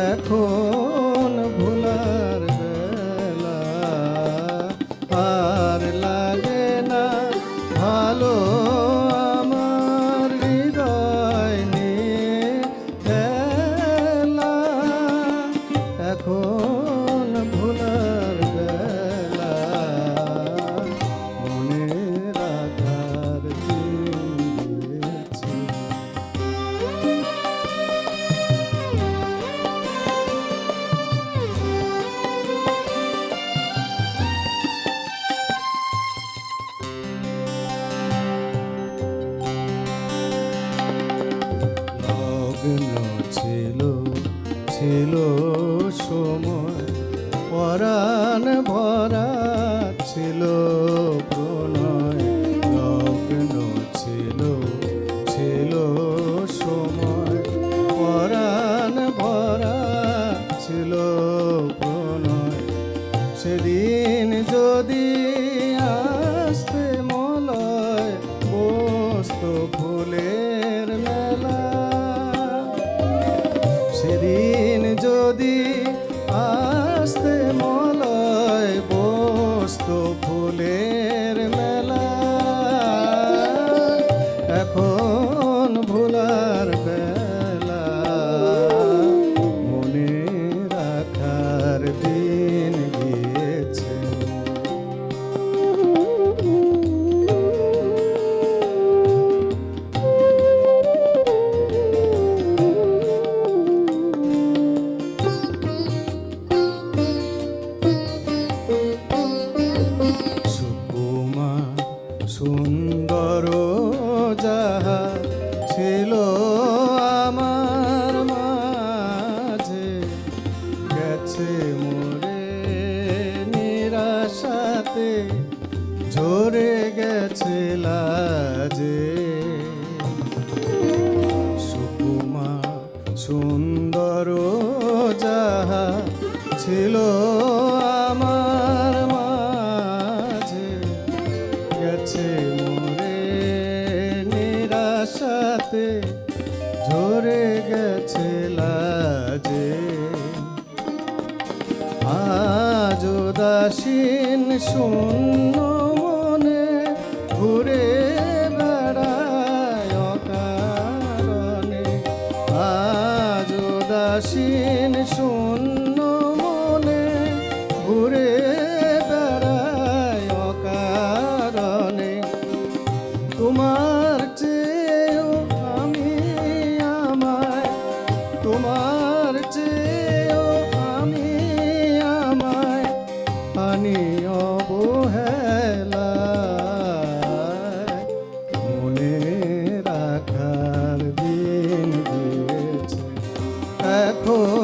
এখন ভোলার বেলা আর লাগে না ভালো আমার হৃদয় নিয়ে খেলা। এখন ভোলার বেলা মনে রাখার দিন গেছে। ছিল ছিল সময় পরাণ ভরা ছিল প্রণয়। লগ্ন ছিল ছিল সময় পরাণ ভরা ছিল প্রণয়। সেদিন যদি আসতে মলয় বসতো ফুলের মেলা। সেদিন যদি আসতে মলয় বসতো ফুলের মেলা। এখন ভোলার বেলা মনে রাখার দিন গিয়েছে। সুন্দর যাহা ছিল আমার মাঝে গেছে মোরে নিরাশাতে ঝরে গেছে লাজে। সুকুমা সুন্দর যাহা ছিল আমার মাঝে গেছে মোরে নিরাশাতে ঝরে গেছে লাজে। আজ উদাসীন শূন্য মনে ঘুরে বেড়ায় অকারণে। আজ উদাসীন শূন্য মনে ঘুরে বেড়ায় অকারণে। তোমার চেয়েও আমি আমায়, তোমার চেয়েও আমি আমায় আনি অবহেলায়। মনে রাখার দিন গিয়েছে এখন